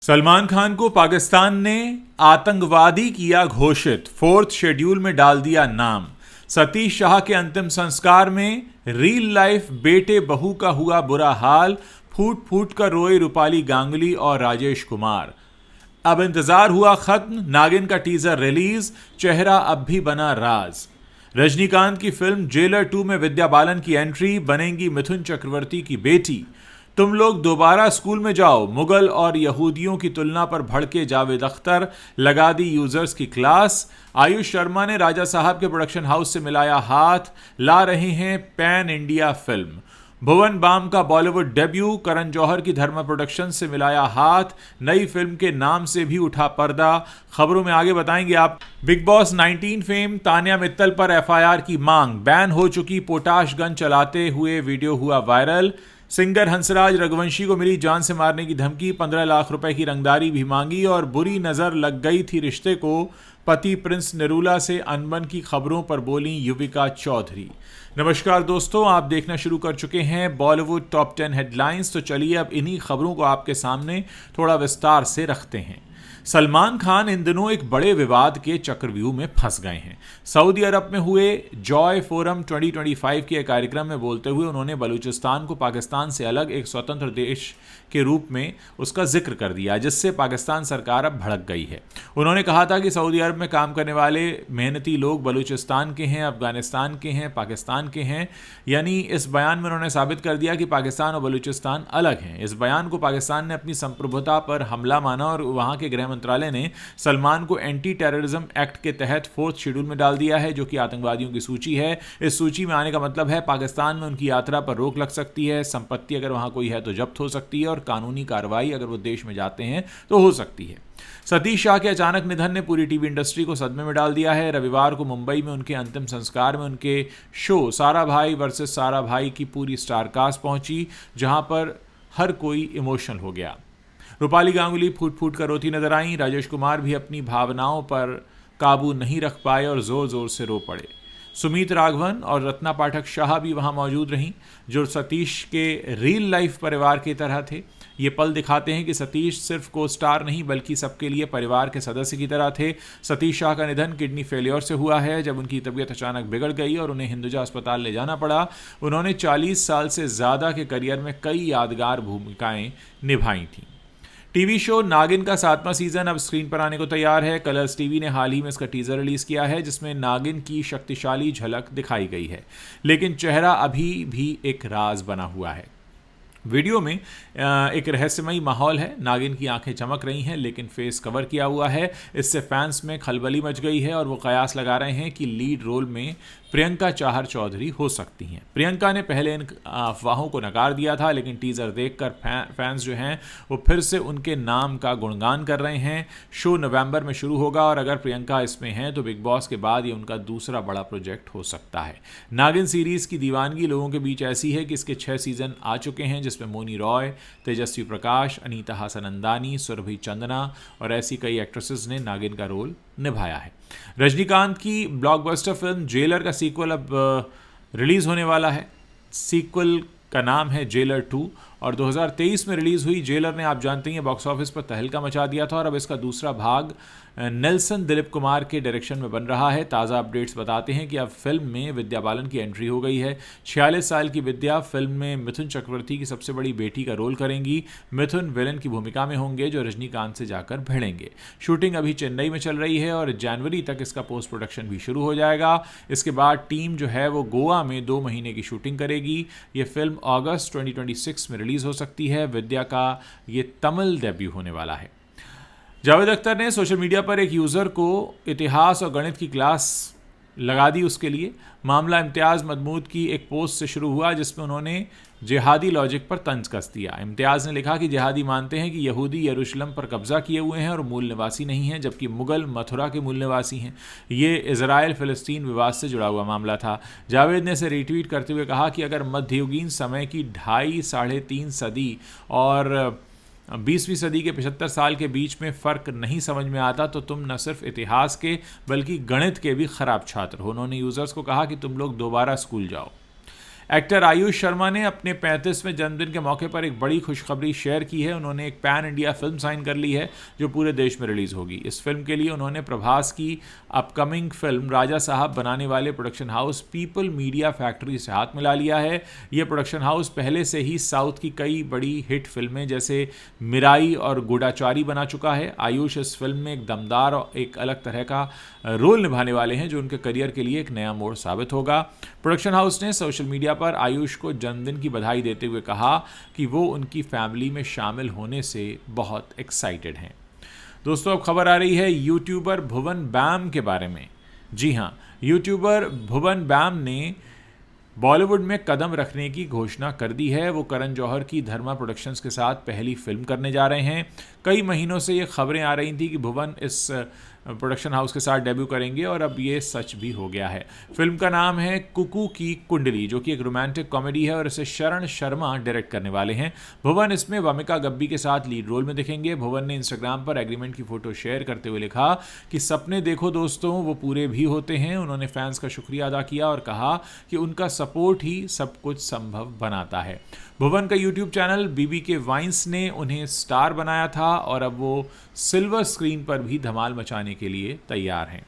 सलमान खान को पाकिस्तान ने आतंकवादी किया घोषित, फोर्थ शेड्यूल में डाल दिया नाम। सतीश शाह के अंतिम संस्कार में रियल लाइफ बेटे बहू का हुआ बुरा हाल, फूट फूट कर रोए रूपाली गांगुली और राजेश कुमार। अब इंतजार हुआ खत्म, नागिन का टीजर रिलीज, चेहरा अब भी बना राज। रजनीकांत की फिल्म जेलर 2 में विद्या बालन की एंट्री, बनेंगी मिथुन चक्रवर्ती की बेटी। तुम लोग दोबारा स्कूल में जाओ, मुगल और यहूदियों की तुलना पर भड़के जावेद अख्तर, लगा दी यूजर्स की क्लास। आयुष शर्मा ने राजा साहब के प्रोडक्शन हाउस से मिलाया हाथ, ला रहे हैं पैन इंडिया फिल्म। भुवन बाम का बॉलीवुड डेब्यू, करण जौहर की धर्मा प्रोडक्शन से मिलाया हाथ, नई फिल्म के नाम से भी उठा पर्दा। खबरों में आगे बताएंगे आप। Big boss 19 fame Tanya Mittal पर एफआईआर की मांग, बैन हो चुकी पोटाश गन चलाते हुए वीडियो हुआ वायरल। सिंगर हंसराज रघुवंशी को मिली जान से मारने की धमकी, 15 लाख रुपए की रंगदारी भी मांगी और बुरी नजर लग गई थी रिश्ते को। पति प्रिंस निरूला से अनबन की खबरों पर बोली युविका चौधरी। नमस्कार दोस्तों, आप देखना शुरू कर चुके हैं बॉलीवुड टॉप 10 हेडलाइंस। तो चलिए अब इन्हीं खबरों को आपके सामने थोड़ा विस्तार से रखते हैं। सलमान खान इन दिनों एक बड़े विवाद के चक्रव्यूह में फंस गए हैं। सऊदी अरब में हुए जॉय फोरम 2025 के कार्यक्रम में बोलते हुए उन्होंने बलूचिस्तान को पाकिस्तान से अलग एक स्वतंत्र देश के रूप में उसका जिक्र कर दिया, जिससे पाकिस्तान सरकार अब भड़क गई है। उन्होंने कहा था कि सऊदी अरब में काम करने वाले मेहनती लोग बलूचिस्तान के हैं, अफगानिस्तान के हैं, पाकिस्तान के हैं। यानी इस बयान में उन्होंने साबित कर दिया कि पाकिस्तान और बलूचिस्तान अलग हैं। इस बयान को पाकिस्तान ने अपनी संप्रभुता पर हमला माना और वहां के गृह मंत्रालय ने सलमान को एंटी टेररिज्म एक्ट के तहत फोर्थ शेड्यूल में डाल दिया है, जो कि आतंकवादियों की सूची है। इस सूची में आने का मतलब है पाकिस्तान में उनकी यात्रा पर रोक लग सकती है, संपत्ति अगर वहां कोई है तो जब्त हो सकती है और कानूनी कार्रवाई अगर वो देश में जाते हैं तो हो सकती है। सतीश शाह के अचानक निधन ने पूरी टीवी इंडस्ट्री को सदमे में डाल दिया है। रविवार को मुंबई में उनके अंतिम संस्कार में उनके शो सारा भाई वर्सेस सारा भाई की पूरी स्टारकास्ट पहुंची, जहां पर हर कोई इमोशनल हो गया। रूपाली गांगुली फूट फूट कर रोती नजर आई। राजेश कुमार भी अपनी भावनाओं पर काबू नहीं रख पाए और जोर जोर से रो पड़े। सुमीत राघवन और रत्ना पाठक शाह भी वहां मौजूद रहीं, जो सतीश के रियल लाइफ परिवार की तरह थे। ये पल दिखाते हैं कि सतीश सिर्फ को स्टार नहीं बल्कि सबके लिए परिवार के सदस्य की तरह थे। सतीश शाह का निधन किडनी फेलियर से हुआ है, जब उनकी तबीयत अचानक बिगड़ गई और उन्हें हिंदुजा अस्पताल ले जाना पड़ा। उन्होंने 40 साल से ज़्यादा के करियर में कई यादगार भूमिकाएं निभाई थीं। टीवी शो नागिन का 7वां सीजन अब स्क्रीन पर आने को तैयार है। कलर्स टीवी ने हाल ही में इसका टीजर रिलीज किया है, जिसमें नागिन की शक्तिशाली झलक दिखाई गई है, लेकिन चेहरा अभी भी एक राज बना हुआ है। वीडियो में एक रहस्यमयी माहौल है। नागिन की आंखें चमक रही हैं लेकिन फेस कवर किया हुआ है। इससे फैंस में खलबली मच गई है और वो कयास लगा रहे हैं कि लीड रोल में प्रियंका चाहर चौधरी हो सकती हैं। प्रियंका ने पहले इन अफवाहों को नकार दिया था, लेकिन टीज़र देखकर फैंस जो हैं वो फिर से उनके नाम का गुणगान कर रहे हैं। शो नवंबर में शुरू होगा और अगर प्रियंका इसमें हैं तो बिग बॉस के बाद ये उनका दूसरा बड़ा प्रोजेक्ट हो सकता है। नागिन सीरीज़ की दीवानगी लोगों के बीच ऐसी है कि इसके 6 सीजन आ चुके हैं, जिसमें मोनी रॉय, तेजस्वी प्रकाश, अनीता हासनंदानी, सुरभि चंदना और ऐसी कई एक्ट्रेसेस ने नागिन का रोल निभाया है। रजनीकांत की ब्लॉकबस्टर फिल्म जेलर का सीक्वल अब रिलीज होने वाला है। सीक्वल का नाम है जेलर 2 और 2023 में रिलीज हुई जेलर ने, आप जानते हैं, बॉक्स ऑफिस पर तहलका मचा दिया था और अब इसका दूसरा भाग नेल्सन दिलीप कुमार के डायरेक्शन में बन रहा है। ताज़ा अपडेट्स बताते हैं कि अब फिल्म में विद्या बालन की एंट्री हो गई है। 46 साल की विद्या फिल्म में मिथुन चक्रवर्ती की सबसे बड़ी बेटी का रोल करेंगी। मिथुन विलन की भूमिका में होंगे जो रजनीकांत से जाकर भिड़ेंगे। शूटिंग अभी चेन्नई में चल रही है और जनवरी तक इसका पोस्ट प्रोडक्शन भी शुरू हो जाएगा। इसके बाद टीम जो है वो गोवा में 2 महीने की शूटिंग करेगी। ये फिल्म अगस्त 2026 में रिलीज हो सकती है। विद्या का ये तमिल डेब्यू होने वाला है। जावेद अख्तर ने सोशल मीडिया पर एक यूज़र को इतिहास और गणित की क्लास लगा दी उसके लिए। मामला इम्तियाज़ मदमूद की एक पोस्ट से शुरू हुआ, जिसमें उन्होंने जिहादी लॉजिक पर तंज कस दिया। इम्तियाज़ ने लिखा कि जिहादी मानते हैं कि यहूदी यरूशलेम पर कब्जा किए हुए हैं और मूल निवासी नहीं हैं, जबकि मुगल मथुरा के मूल निवासी हैं। ये इजराइल फ़िलिस्तीन विवाद से जुड़ा हुआ मामला था। जावेद ने इसे रीट्वीट करते हुए कहा कि अगर मध्ययुगीन समय की 2.5 साढ़े 3 सदी और 20वीं सदी के 75 साल के बीच में फ़र्क नहीं समझ में आता तो तुम न सिर्फ इतिहास के बल्कि गणित के भी ख़राब छात्र हो। उन्होंने यूज़र्स को कहा कि तुम लोग दोबारा स्कूल जाओ। एक्टर आयुष शर्मा ने अपने 35वें जन्मदिन के मौके पर एक बड़ी खुशखबरी शेयर की है। उन्होंने एक पैन इंडिया फिल्म साइन कर ली है जो पूरे देश में रिलीज होगी। इस फिल्म के लिए उन्होंने प्रभास की अपकमिंग फिल्म राजा साहब बनाने वाले production house people media factory से हाथ मिला लिया है। यह प्रोडक्शन हाउस पहले से ही साउथ की कई बड़ी हिट फिल्में जैसे मिराई और गूढ़ाचारी बना चुका है। आयुष इस फिल्म में एक दमदार और एक अलग तरह का रोल निभाने वाले हैं जो उनके करियर के लिए एक नया मोड़ साबित होगा। प्रोडक्शन हाउस ने सोशल मीडिया पर आयुष को जन्मदिन की बधाई देते हुए कहा कि वो उनकी फैमिली में शामिल होने से बहुत एक्साइटेड हैं। दोस्तों, अब खबर आ रही है यूट्यूबर भुवन बैम के बारे में। जी हाँ, यूट्यूबर भुवन बैम ने बॉलीवुड में कदम रखने की घोषणा कर दी है। वो करण जौहर की धर्मा प्रोडक्शंस के साथ पहली फिल्म करने जा रहे हैं। कई महीनों से ये खबरें आ रही थी कि भुवन इस प्रोडक्शन हाउस के साथ डेब्यू करेंगे और अब ये सच भी हो गया है। फिल्म का नाम है कुकू की कुंडली, जो कि एक रोमांटिक कॉमेडी है और इसे शरण शर्मा डायरेक्ट करने वाले हैं। भुवन इसमें वमिका गब्बी के साथ लीड रोल में दिखेंगे। भुवन ने इंस्टाग्राम पर एग्रीमेंट की फोटो शेयर करते हुए लिखा कि सपने देखो दोस्तों, वो पूरे भी होते हैं। उन्होंने फैंस का शुक्रिया अदा किया और कहा कि उनका सपोर्ट ही सब कुछ संभव बनाता है। भुवन का यूट्यूब चैनल BBK वाइन्स ने उन्हें स्टार बनाया था और अब वो सिल्वर स्क्रीन पर भी धमाल मचाने के लिए तैयार हैं।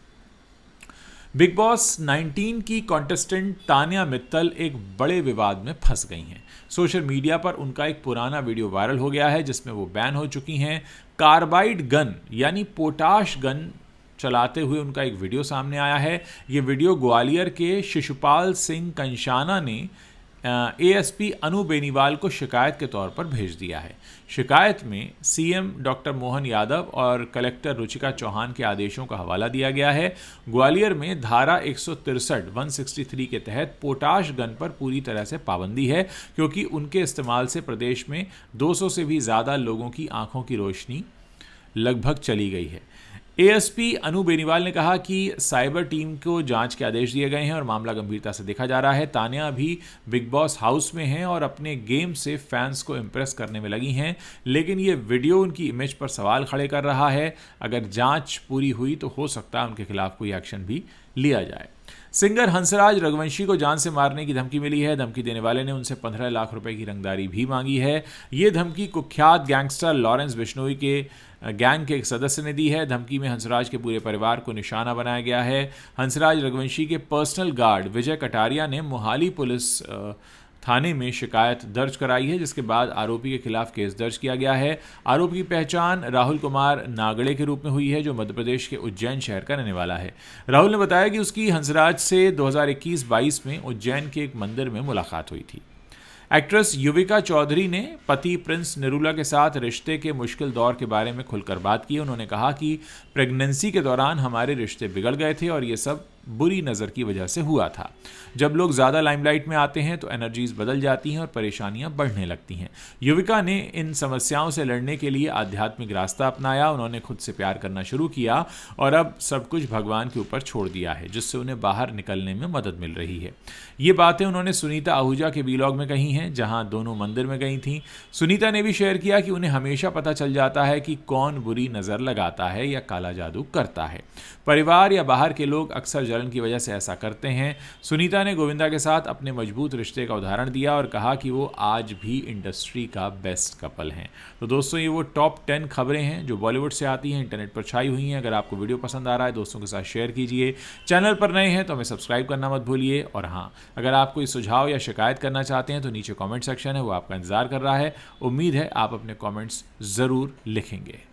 बिग बॉस 19 की कॉन्टेस्टेंट तान्या मित्तल एक बड़े विवाद में फंस गई हैं। सोशल मीडिया पर उनका एक पुराना वीडियो वायरल हो गया है जिसमें वो बैन हो चुकी हैं। कार्बाइड गन यानी पोटाश गन चलाते हुए उनका एक वीडियो सामने आया है। ये वीडियो ग्वालियर के शिशुपाल सिंह कंशाना ने ASP अनु बेनीवाल को शिकायत के तौर पर भेज दिया है। शिकायत में CM डॉक्टर मोहन यादव और कलेक्टर रुचिका चौहान के आदेशों का हवाला दिया गया है। ग्वालियर में धारा 163 के तहत पोटाश गन पर पूरी तरह से पाबंदी है क्योंकि उनके इस्तेमाल से प्रदेश में 200 से भी ज़्यादा लोगों की आंखों की रोशनी लगभग चली गई है। ASP अनु बेनीवाल ने कहा कि साइबर टीम को जांच के आदेश दिए गए हैं और मामला गंभीरता से देखा जा रहा है। तान्या अभी बिग बॉस हाउस में हैं और अपने गेम से फैंस को इम्प्रेस करने में लगी हैं, लेकिन ये वीडियो उनकी इमेज पर सवाल खड़े कर रहा है। अगर जांच पूरी हुई तो हो सकता है उनके खिलाफ कोई एक्शन भी लिया जाए। सिंगर हंसराज रघुवंशी को जान से मारने की धमकी मिली है। धमकी देने वाले ने उनसे 15 लाख रुपए की रंगदारी भी मांगी है। ये धमकी कुख्यात गैंगस्टर लॉरेंस बिश्नोई के गैंग के एक सदस्य ने दी है। धमकी में हंसराज के पूरे परिवार को निशाना बनाया गया है। हंसराज रघुवंशी के पर्सनल गार्ड विजय कटारिया ने मोहाली पुलिस थाने में शिकायत दर्ज कराई है, जिसके बाद आरोपी के खिलाफ केस दर्ज किया गया है। आरोपी की पहचान राहुल कुमार नागड़े के रूप में हुई है, जो मध्य प्रदेश के उज्जैन शहर का रहने वाला है। राहुल ने बताया कि उसकी हंसराज से 2021-22 में उज्जैन के एक मंदिर में मुलाकात हुई थी। एक्ट्रेस युविका चौधरी ने पति प्रिंस निरूला के साथ रिश्ते के मुश्किल दौर के बारे में खुलकर बात की। उन्होंने कहा कि प्रेगनेंसी के दौरान हमारे रिश्ते बिगड़ गए थे और ये सब बुरी नज़र की वजह से हुआ था। जब लोग ज़्यादा लाइमलाइट में आते हैं तो एनर्जीज बदल जाती हैं और परेशानियां बढ़ने लगती हैं। युविका ने इन समस्याओं से लड़ने के लिए आध्यात्मिक रास्ता अपनाया। उन्होंने खुद से प्यार करना शुरू किया और अब सब कुछ भगवान के ऊपर छोड़ दिया है, जिससे उन्हें बाहर निकलने में मदद मिल रही है। ये बातें उन्होंने सुनीता आहूजा के वीलॉग में कही हैं, जहां दोनों मंदिर में गई थीं। सुनीता ने भी शेयर किया कि उन्हें हमेशा पता चल जाता है कि कौन बुरी नज़र लगाता है या काला जादू करता है। परिवार या बाहर के लोग अक्सर जलन की वजह से ऐसा करते हैं। सुनीता ने गोविंदा के साथ अपने मजबूत रिश्ते का उदाहरण दिया और कहा कि वो आज भी इंडस्ट्री का बेस्ट कपल हैं। तो दोस्तों, ये वो टॉप 10 खबरें हैं जो बॉलीवुड से आती हैं, इंटरनेट पर छाई हुई हैं। अगर आपको वीडियो पसंद आ रहा है, दोस्तों के साथ शेयर कीजिए। चैनल पर नए हैं तो हमें सब्सक्राइब करना मत भूलिए। और हाँ, अगर आप कोई सुझाव या शिकायत करना चाहते हैं तो नीचे कॉमेंट सेक्शन है, वो आपका इंतजार कर रहा है। उम्मीद है आप अपने कॉमेंट्स ज़रूर लिखेंगे।